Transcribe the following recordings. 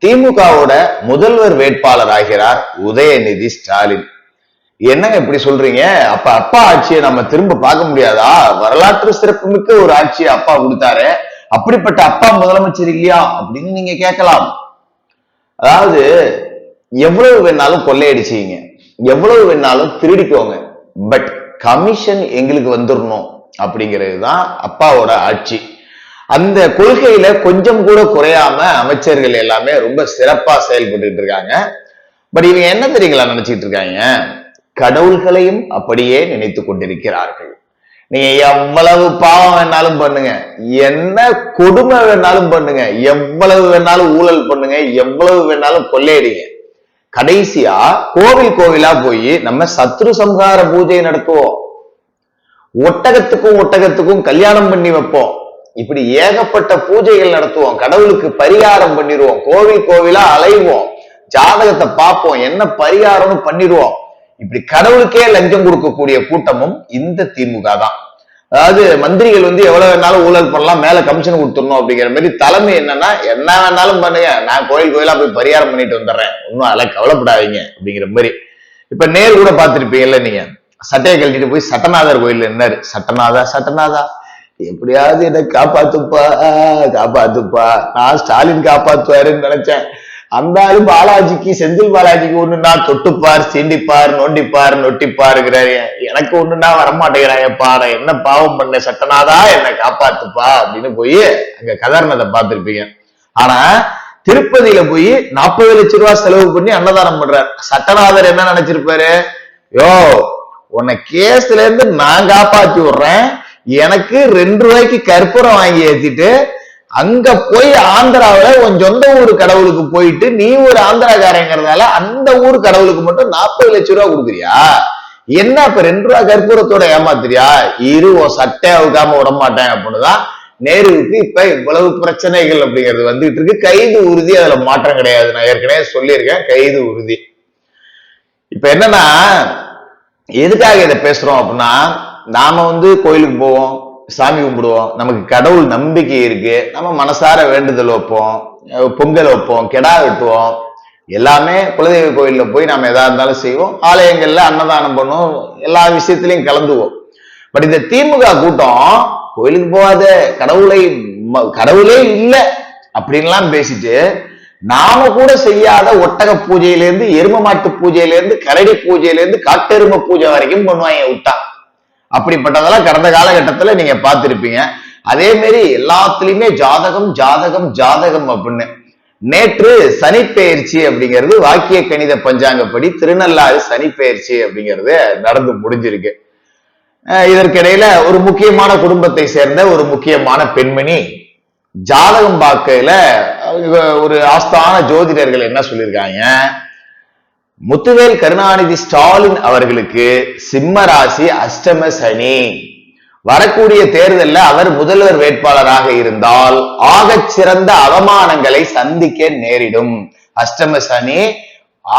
திமுகவோட முதல்வர் வேட்பாளர் ஆகிறார் உதயநிதி ஸ்டாலின். என்னங்க இப்படி சொல்றீங்க? அப்ப அப்பா ஆட்சியை நம்ம திரும்ப பார்க்க முடியாதா? வரலாற்று சிறப்புமிக்க ஒரு ஆட்சியை அப்பா கொடுத்தாரு, அப்படிப்பட்ட அப்பா முதலமைச்சர் இல்லையா அப்படின்னு நீங்க கேட்கலாம். அதாவது எவ்வளவு வேணாலும் கொள்ளையடிச்சீங்க, எவ்வளவு வேணாலும் திருடிக்கோங்க, பட் கமிஷன் எங்களுக்கு வந்துடணும் அப்படிங்கிறது தான் அப்பாவோட ஆட்சி. அந்த கொள்கையில கொஞ்சம் கூட குறையாம அமைச்சர்கள் எல்லாமே ரொம்ப சிறப்பா செயல்பட்டு இருக்காங்க. பட் இவங்க என்ன தெரியுங்களா நினைச்சிட்டு இருக்காங்க? கடவுள்களையும் அப்படியே நினைத்து கொண்டிருக்கிறார்கள். நீங்க எவ்வளவு பாவம் வேணாலும் பண்ணுங்க, என்ன கொடுமை வேணாலும் பண்ணுங்க, எவ்வளவு வேணாலும் ஊழல் பண்ணுங்க, எவ்வளவு வேணாலும் கொள்ளையடிங்க, கடைசியா கோவில் கோவிலா போய் நம்ம சத்ரு சம்ஹார பூஜை நடத்துவோம், ஒட்டகத்துக்கும் கல்யாணம் பண்ணி வைப்போம், இப்படி ஏகப்பட்ட பூஜைகள் நடத்துவோம், கடவுளுக்கு பரிகாரம் பண்ணிடுவோம், கோவில் கோவிலா அலைவோம், ஜாதகத்தை பார்ப்போம், என்ன பரிகாரம்னு பண்ணிடுவோம். இப்படி கடவுளுக்கே லஞ்சம் கொடுக்கக்கூடிய கூட்டமும் இந்த திமுக தான். அதாவது மந்திரிகள் எவ்வளவு வேணாலும் ஊழல் பண்ணலாம், மேல கமிஷன் கொடுத்துடணும் அப்படிங்கிற மாதிரி தலைமை என்னன்னா, என்ன வேணாலும் பண்ணுங்க, நான் கோயில் கோயிலா போய் பரிகாரம் பண்ணிட்டு வந்துடுறேன், ஒன்னும் அதெல்லாம் கவலைப்படாதீங்க அப்படிங்கிற மாதிரி. இப்ப நேர் கூட பார்த்திருப்பீங்கல்ல நீங்க, சட்டையை கழட்டிட்டு போய் சட்டநாதர் கோயில் என்னாரு, சட்டநாதா எப்படியாவது என்னை காப்பாத்துப்பா காப்பாத்துப்பா, நான் ஸ்டாலின் காப்பாத்துவாருன்னு நினைச்சேன். அந்த ஆளு பாலாஜிக்கு, செந்தில் பாலாஜிக்கு ஒண்ணுன்னா தொட்டுப்பார், சீண்டிப்பார், நோண்டிப்பார், நொட்டிப்பாருங்கிறாரு. எனக்கு ஒண்ணுன்னா வரமாட்டேங்கிறாயப்பா, நான் என்ன பாவம் பண்ண, சட்டநாதா என்னை காப்பாத்துப்பா அப்படின்னு போய் அங்க கதர்னதை பார்த்திருப்பீங்க. ஆனா திருப்பதியில போய் 40 லட்சம் ரூபாய் செலவு பண்ணி அன்னதானம் பண்றார். சட்டநாதர் என்ன நினைச்சிருப்பாரு? யோ, உன்னை கேஸ்ல இருந்து நான் காப்பாத்தி விடுறேன், எனக்கு 2 ரூபாய்க்கு கற்பூரம் வாங்கி ஏத்திட்டு அங்க போய் ஆந்திராவில உன் சொந்த ஊர் கடவுளுக்கு போயிட்டு, நீ ஒரு ஆந்திராக்காரங்கிறதால அந்த ஊர் கடவுளுக்கு மட்டும் 40 லட்சம் ரூபாய் கொடுக்குறியா? என்ன இப்ப 2 ரூபாய் கற்பூரத்தோட ஏமாத்துறியா? உன் சட்டை அவுக்காம விட மாட்டேன் அப்படின்னுதான் நேருவுக்கு இப்ப இவ்வளவு பிரச்சனைகள் அப்படிங்கிறது வந்துட்டு இருக்கு. கைது உறுதி, அதுல மாற்றம் கிடையாது. நான் ஏற்கனவே சொல்லியிருக்கேன், கைது உறுதி. இப்ப என்னன்னா, எதுக்காக இதை பேசுறோம் அப்படின்னா, நாம கோயிலுக்கு போவோம், சாமி கும்பிடுவோம், நமக்கு கடவுள் நம்பிக்கை இருக்கு, நம்ம மனசார வேண்டுதல் வைப்போம், பொங்கல் வைப்போம், கெடா வெட்டுவோம், எல்லாமே குலதெய்வ கோயில்ல போய் நாம எதா இருந்தாலும் செய்வோம், ஆலயங்கள்ல அன்னதானம் பண்ணுவோம், எல்லா விஷயத்திலையும் கலந்துவோம். பட் இந்த திமுக கூட்டம் கோயிலுக்கு போகாத, கடவுளே இல்லை அப்படின்லாம் பேசிட்டு, நாம கூட செய்யாத ஒட்டக பூஜையிலேருந்து, எரும மாட்டு பூஜையிலேருந்து, கரடி பூஜையிலேருந்து, காட்டெரும பூஜை வரைக்கும் பண்ணுவாங்க விட்டா. அப்படிப்பட்டதெல்லாம் கடந்த காலகட்டத்துல நீங்க பார்த்திருப்பீங்க. அதே மாதிரி எல்லாத்துலயுமே ஜாதகம் ஜாதகம் ஜாதகம் அப்படின்னு. நேற்று சனிப்பெயர்ச்சி அப்படிங்கிறது வாக்கிய கணித பஞ்சாங்கப்படி திருநள்ளாறு சனிப்பெயர்ச்சி அப்படிங்கிறது நடந்து முடிஞ்சிருக்கு. இதற்கிடையில ஒரு முக்கியமான குடும்பத்தை சேர்ந்த ஒரு முக்கியமான பெண்மணி ஜாதகம் பார்க்கையில ஒரு ஆஸ்தான ஜோதிடர்கள் என்ன சொல்லியிருக்காங்க, முத்துவேல் கருணாநிதி ஸ்டாலின் அவர்களுக்கு சிம்ம ராசி அஷ்டம சனி, வரக்கூடிய தேர்தலில் அவர் முதல்வர் வேட்பாளராக இருந்தால் ஆகச் சிறந்த அவமானங்களை சந்திக்க நேரிடும். அஷ்டம சனி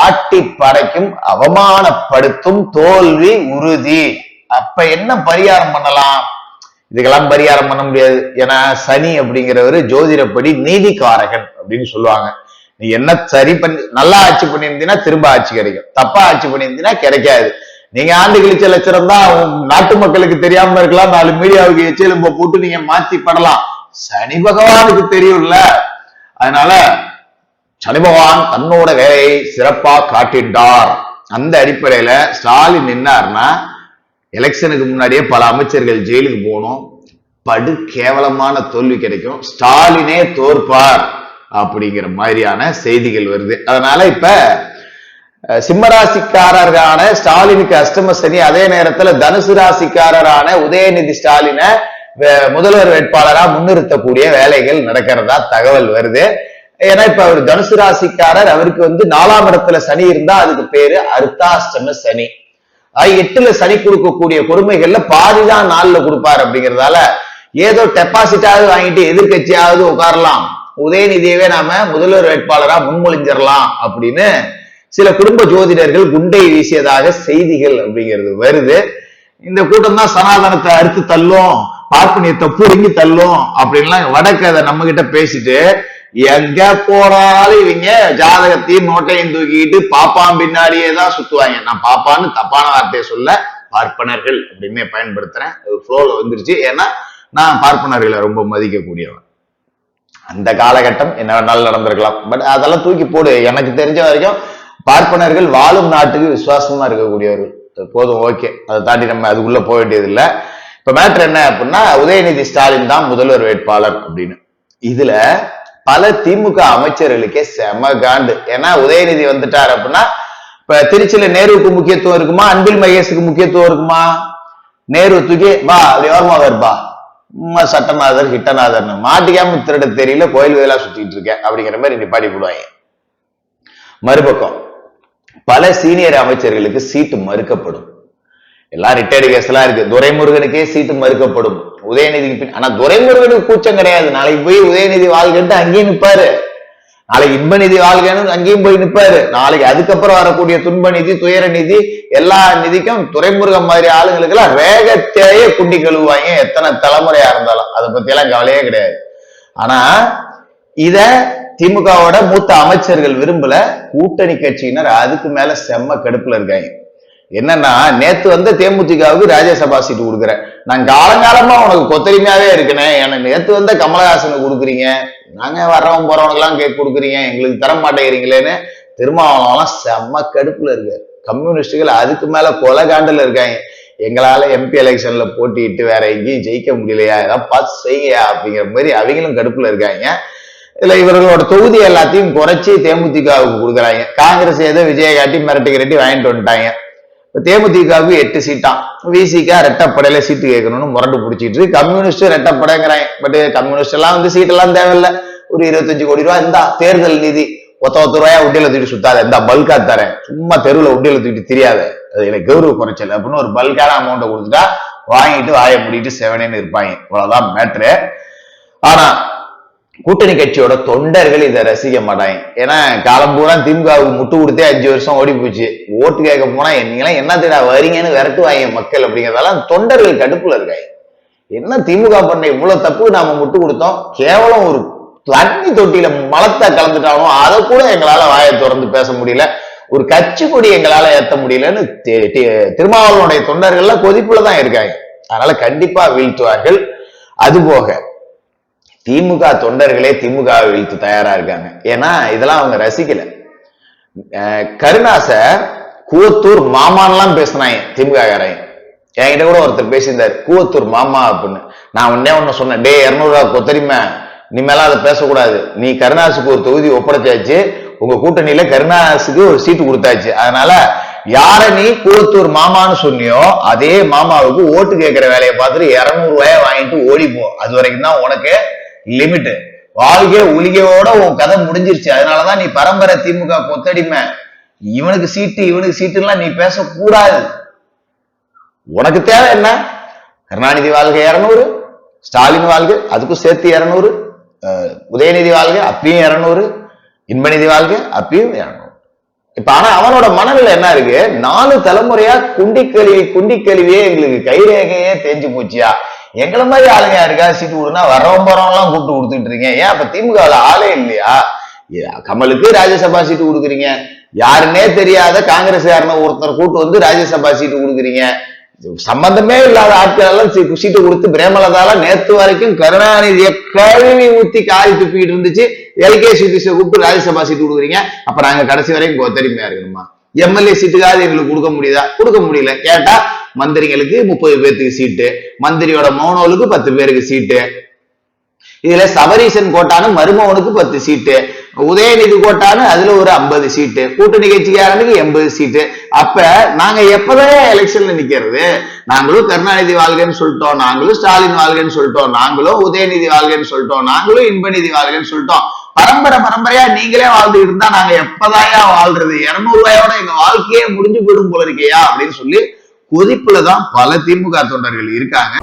ஆட்டி படைக்கும், அவமானப்படுத்தும், தோல்வி உறுதி. அப்ப என்ன பரிகாரம் பண்ணலாம்? இதுக்கெல்லாம் பரிகாரம் பண்ண முடியாது. ஏன்னா சனி அப்படிங்கிறவரு ஜோதிடப்படி நீதிக்காரகன் அப்படின்னு சொல்லுவாங்க. நீ என்ன சரி பண்ணி நல்லா ஆட்சி பண்ணியிருந்தீங்கன்னா திரும்ப ஆட்சி கிடைக்கும், தப்பா ஆட்சி பண்ணியிருந்தீங்கன்னா கிடைக்காது. நீங்க ஆண்டு கழிச்ச லட்சம் தான் நாட்டு மக்களுக்கு தெரியாம இருக்கலாம், 4 மீடியாவுக்கு எச்செலும்ப போட்டு நீங்க மாத்தி படலாம். சனி பகவானுக்கு தெரியும்ல. அதனால சனி பகவான் தன்னோட வேலையை சிறப்பா காட்டிட்டார். அந்த அடிப்படையில ஸ்டாலின் நின்னார்னா எலெக்ஷனுக்கு முன்னாடியே பல அமைச்சர்கள் ஜெயிலுக்கு போகணும், படு கேவலமான தோல்வி கிடைக்கும், ஸ்டாலினே தோற்பார் அப்படிங்கிற மாதிரியான செய்திகள் வருது. அதனால இப்ப சிம்மராசிக்காரரான ஸ்டாலினுக்கு அஷ்டம சனி, அதே நேரத்துல தனுசு ராசிக்காரரான உதயநிதி ஸ்டாலினை முதல்வர் வேட்பாளரா முன்னிறுத்தக்கூடிய வேலைகள் நடக்கிறதா தகவல் வருது. ஏன்னா இப்ப அவர் தனுசு ராசிக்காரர், அவருக்கு 4ஆம் இடத்துல சனி இருந்தா அதுக்கு பேரு அர்த்தாஷ்டம சனி. 8ல சனி கொடுக்கக்கூடிய கொடுமைகள்ல பாதிதான் 4ல கொடுப்பாரு. அப்படிங்கிறதால ஏதோ டெபாசிட்டாவது வாங்கிட்டு எதிர்கட்சியாவது உட்காரலாம், உதயநிதியவே நாம முதல்வர் வேட்பாளரா முன்மொழிஞ்சிடலாம் அப்படின்னு சில குடும்ப ஜோதிடர்கள் குண்டை வீசியதாக செய்திகள் அப்படிங்கிறது வருது. இந்த கூட்டம் தான் சனாதனத்தை அறுத்து தள்ளும், பார்ப்பனியத்தை புடுங்கி தள்ளும் அப்படின்லாம் வடக்கதை நம்ம கிட்ட பேசிட்டு எங்க போனாலும் இவங்க ஜாதகத்தையும் நோட்டையும் தூக்கிட்டு பாப்பான் பின்னாடியே தான் சுத்துவாங்க. நான் பாப்பான்னு தப்பான வார்த்தையை சொல்ல, பார்ப்பனர்கள் அப்படின்னு பயன்படுத்துறேன். ஃப்ளோல வந்துருச்சு. ஏன்னா நான் பார்ப்பனர்களை ரொம்ப மதிக்கக்கூடியவன். அந்த காலகட்டம் என்ன வேணாலும் நடந்திருக்கலாம். பட் அதெல்லாம் தூக்கி போடு. எனக்கு தெரிஞ்ச வரைக்கும் பார்ப்பனர்கள் வாழும் நாட்டுக்கு விசுவாசமா இருக்கக்கூடியவர்கள். போதும், ஓகே. அதை தாண்டி நம்ம அதுக்குள்ள போக வேண்டியது இல்லை. இப்ப மேட்ரு என்ன அப்படின்னா, உதயநிதி ஸ்டாலின் தான் முதல்வர் வேட்பாளர் அப்படின்னு. இதுல பல திமுக அமைச்சர்களுக்கே செம காண்டு. ஏன்னா உதயநிதி வந்துட்டார் அப்படின்னா, இப்ப திருச்சியில நேருவுக்கு முக்கியத்துவம் இருக்குமா, அன்பில் மகேஷுக்கு முக்கியத்துவம் இருக்குமா? நேரு தூக்கி வா அப்படி ஓரமா வருப்பா, சட்டநாதர் ஹிட்டநாதர் மாட்டிக்காம திருட தெரியல, கோயில் வேலா சுத்திட்டு இருக்கேன் அப்படிங்கிற மாதிரி நிப்பாடி போடுவாங்க. மறுபக்கம் பல சீனியர் அமைச்சர்களுக்கு சீட்டு மறுக்கப்படும். எல்லாம் ரிட்டையர்டு கேஸ் எல்லாம் இருக்கு. துரைமுருகனுக்கே சீட்டு மறுக்கப்படும். உதயநிதிக்கு ஆனா துரைமுருகனுக்கு கூச்சம் கிடையாது. நாளைக்கு போய் உதயநிதி வாழ்கன்ட்டு அங்கேயும் நிற்பாரு. நாளைக்கு இன்ப நிதி வாழ்கன்னு அங்கேயும் போய் நிற்பாரு. நாளைக்கு அதுக்கப்புறம் வரக்கூடிய துன்ப நிதி, துயர நிதி, எல்லா நிதிக்கும் துரைமுருகன் மாதிரி ஆளுங்களுக்கு எல்லாம் வேகத்தையே குண்டி கழுவுவாங்க. எத்தனை தலைமுறையா இருந்தாலும் அதை பத்தி எல்லாம் கவலையே கிடையாது. ஆனா இத திமுகவோட மூத்த அமைச்சர்கள் விரும்பல. கூட்டணி கட்சியினர் அதுக்கு மேல செம்ம கடுப்புல இருக்காங்க. என்னன்னா, நேத்து வந்து தேமுதிகவுக்கு ராஜ்யசபா சீட்டு கொடுக்குறேன். நான் காலங்காலமா உனக்கு கொத்தரிமையாவே இருக்கேன். எனக்கு நேத்து வந்த கமலஹாசனுக்கு கொடுக்குறீங்க, நாங்க வர்றவங்க போறவங்க எல்லாம் கேட்க கொடுக்குறீங்க, எங்களுக்கு தர மாட்டேங்கிறீங்களேன்னு திருமாவளவன் செம்ம கடுப்புல இருக்கு. கம்யூனிஸ்டுகள் அதுக்கு மேல கொலைகாண்டுல இருக்காங்க. எங்களால எம்பி எலெக்ஷன்ல போட்டிட்டு வேற எங்கேயும் ஜெயிக்க முடியலையா, ஏதாவது பார்த்து செய்யா அப்படிங்கிற மாதிரி அவங்களும் கடுப்புல இருக்காங்க. இதுல இவர்களோட தொகுதி எல்லாத்தையும் குறைச்சி தேமுதிகவுக்கு கொடுக்குறாங்க. காங்கிரஸ் ஏதோ விஜய காட்டி மிரட்டி கிரட்டி வாங்கிட்டு வந்துட்டாங்க. தேமுதிகவுக்கு 8 சீட்டாம். விசிகா ரெட்டப்படையில சீட்டு கேட்கணும்னு முரண்டு பிடிச்சிட்டு, கம்யூனிஸ்ட் ரெட்டப்படைங்கிறாங்க. பட் கம்யூனிஸ்ட் எல்லாம் வந்து சீட்டெல்லாம் தேவையில்லை. ஒரு 25 கோடி ரூபாய் இருந்தா தேர்தல் நிதி, ஒத்த ரூபாயா உண்டியில தூக்கிட்டு சுத்தாத, இந்த பல்கா தரேன், சும்மா தெருவில் உண்டியில தூக்கிட்டு தெரியாத, அது எனக்கு கௌரவ குறைச்சல் அப்படின்னு ஒரு பல்கான அமௌண்ட்டை கொடுத்துட்டா வாங்கிட்டு வாயை முடிட்டு செவனேன்னு இருப்பாங்க. இவ்வளவுதான் மேட்ரு. ஆனா கூட்டணி கட்சியோட தொண்டர்கள் இதை ரசிக்க மாட்டாங்க. ஏன்னா காலம் பூரா திமுகவுக்கு முட்டு கொடுத்தே 5 வருஷம் ஓடி போச்சு. ஓட்டு கேட்க போனா நீங்களாம் என்னத்தடா வரீங்கன்னு விரட்டுவாங்க மக்கள் அப்படிங்கிறதெல்லாம் தொண்டர்கள் கடுப்புல இருக்காங்க. என்ன திமுக பண்ண இவ்வளவு தப்பு, நாம முட்டு கொடுத்தோம், கேவலம் ஒரு தண்ணி தொட்டியில மலத்தை கலந்துட்டாலும் அதை கூட எங்களால வாயை திறந்து பேச முடியல, ஒரு கட்சி கொடி எங்களால ஏத்த முடியலன்னு திருமாவளவனுடைய தொண்டர்கள்லாம் கொதிப்புலதான் இருக்காங்க. அதனால கண்டிப்பா வீழ்த்துவார்கள். அதுபோக திமுக தொண்டர்களே திமுகவை வீழ்த்து தயாரா இருக்காங்க. ஏன்னா இதெல்லாம் அவங்க ரசிக்கல. கருணாச கூவத்தூர் மாமான்லாம் பேசினாங்க திமுக காரங்க. என்கிட்ட கூட ஒருத்தர் பேசியிருந்தார், கூவத்தூர் மாமா அப்படின்னு. நான் ஒன்னு சொன்னேன், டே 200 ரூபா கொத்தரிமை, நீ மேல அதை பேசக்கூடாது. நீ கருணாசுக்கு ஒரு தொகுதி ஒப்படைச்சாச்சு, உங்க கூட்டணியில கருணாசுக்கு ஒரு சீட்டு கொடுத்தாச்சு. அதனால யார நீ கூவத்தூர் மாமான்னு சொன்னியோ அதே மாமாவுக்கு ஓட்டு கேட்கிற வேலையை பார்த்துட்டு 200 ரூபாய வாங்கிட்டு ஓடிப்போ. அது வரைக்கும் தான் உனக்கு லிமிட். வாழ்க்கை உலிகையோட உன் கதை முடிஞ்சிருச்சு. அதனாலதான் நீ பரம்பரை திமுக கொத்தடிமை, இவனுக்கு சீட்டு இவனுக்கு சீட்டுலாம் நீ பேசக்கூடாது. உனக்கு தேவை என்ன? கருணாநிதி வாழ்க்கை 200, ஸ்டாலின் வாழ்க்கை அதுக்கும் சேர்த்து 200, உதயநிதி வாழ்க்கை அப்பயும் 200, இன்பநிதி வாழ்க்கை அப்பயும் 200. இப்ப ஆனா அவனோட மனநிலை என்ன இருக்கு, 4 தலைமுறையா குண்டி கழுவியே எங்களுக்கு கைரேகையே தேஞ்சு போச்சியா, எங்களை மாதிரி ஆளுங்க யாருக்கா சீட்டு கொடுனா வரவன் போறவங்க எல்லாம் கூப்பிட்டு கொடுத்துட்டு இருக்கீங்க. ஏன் அப்ப திமுகவில் ஆளே இல்லையா? கமலுக்கு ராஜ்யசபா சீட்டு கொடுக்குறீங்க, யாருன்னே தெரியாத காங்கிரஸ் யாருன்னு ஒருத்தர் கூட்டு வந்து ராஜ்யசபா சீட்டு கொடுக்குறீங்க. சம்பந்தமே இல்லாத ஆட்கள் எல்லாம் சீட்டு கொடுத்து பிரேமலதால நேத்து வரைக்கும் கருணாநிதியை கழுவி ஊத்தி காரி துப்பிக்கிட்டு இருந்துச்சு. எல்கேசி கூப்பிட்டு ராஜ்யசபா சீட்டு கொடுக்குறீங்க. அப்ப நாங்க கடைசி வரைக்கும் கொத்தரிமையா இருக்கணுமா? எம்எல்ஏ சீட்டுக்காவது எங்களுக்கு கொடுக்க முடியுதா? கொடுக்க முடியல. கேட்டா மந்திரிகளுக்கு 30 பேருக்கு சீட்டு, மந்திரியோட மௌனோலுக்கு 10 பேருக்கு சீட்டு, இதுல சபரீசன் கோட்டானு மருமவனுக்கு 10 சீட்டு, உதயநிதி கோட்டானு அதுல ஒரு 50 சீட்டு, கூட்டணி கட்சிக்காரனுக்கு 80 சீட்டு. அப்ப நாங்க எப்பதான் எலெக்ஷன்ல நிக்கிறது? நாங்களும் கருணாநிதி வாழ்கன்னு சொல்லிட்டோம், நாங்களும் ஸ்டாலின் வாழ்கன்னு சொல்லிட்டோம், நாங்களும் உதயநிதி வாழ்கன்னு சொல்லிட்டோம், நாங்களும் இன்பநிதி வாழ்கன்னு சொல்லிட்டோம். பரம்பரையா நீங்களே வாழ்ந்துட்டு இருந்தா நாங்க எப்பதாயா வாழ்றது? 200 ரூபாயோட எங்க வாழ்க்கையே முடிஞ்சு போயிடும் போல இருக்கையா அப்படின்னு சொல்லி கொதிப்புலதான் பல திமுக தொண்டர்கள் இருக்காங்க.